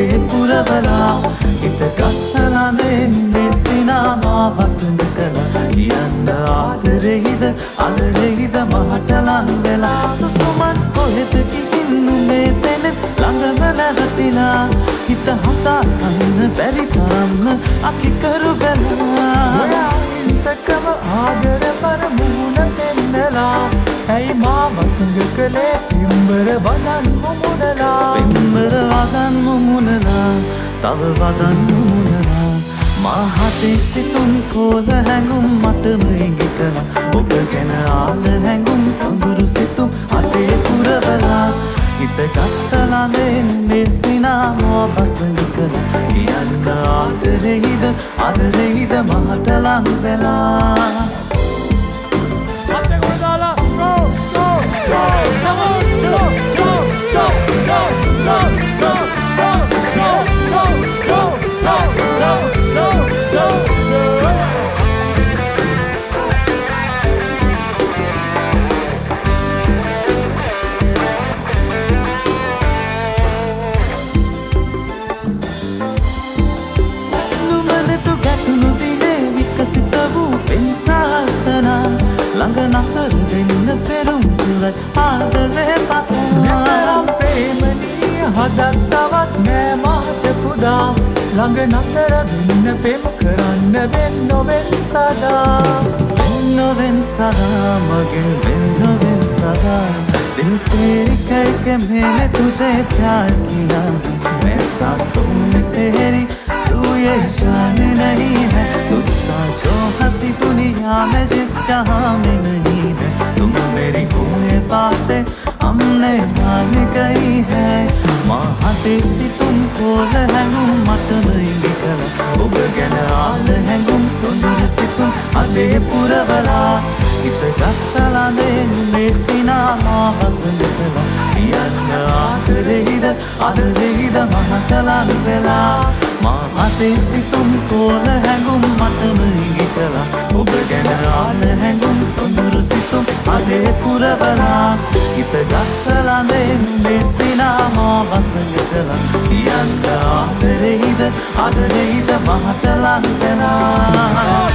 අතේ පුරවලා හිත ගත්තලානේ නිසිනා මා වසඟ කළා කියන්න ආදරෙහිද අදරෙහිද මහට ලං වෙලා සුසුමන් කොහෙද ගිහින් නුඹේ තැන ළඟම නැවතිලා හිත හදා ගන්න බැරි තරම්ම අකිකරු වෙලා සකම ආදර පරමුණ දෙන්නලා ඇයි මා වසඟ කළේ පිම්බර වදන් මුමුණලා පිම්බර වදන් මුමුණලා තව වදන් මුමුණලා මා හදේ සිතුම් කෝල හැඟුම් මටම ඉඟි කළා ඔබ ගැන ආල හැඟුම් සඳුරු සිතුම් අතේ පුරවලා හිත ගත්තලානේ නෙසිනා මා වසඟ කළා කියන්න ආදරෙහිද අදරෙහිද මහට ලං වෙලා ළඟ නතර වෙන්න පෙරුම් පුරයි ආදරේ පතා නතරම් ප්‍රේමණී හදක් තවත් නෑ මාත පුදා ළඟ නතර වෙන්න පෙම් කරන්න වෙන්නොවෙන් සදා මගෙන් වෙන්නොවෙන් සදා दिल तेरी करके मैंने तुझे प्यार किया है मैं सांसों में तेरी तू ये जान नहीं है तुझसा जो हंसी दुनिया में जिस जहां में नहीं है तुम मेरी हो ये बातें हमने मान गई है महादेसी तुमको लहंगुम मत नहीं निकला उब गन आल हैंगुम सुंदर सी तुम अले पुरवला හිත ගත්තලානේ නෙසිනා මා වසඟ කළා කියන්න ආදරෙහිද අදරෙහිද මහට ලං වෙලා මා අතේ සිතුම් කෝල හැඟුම් මටම ඉඟි කළා ඔබ ගැන ආල හැඟුම් සොඳුරු සිතුම් අදේ පුරවලා හිත ගත්තලානේ නෙසිනා මා වසඟ කළා කියන්න ආදරෙහිද අදරෙහිද මහට ලං වෙලා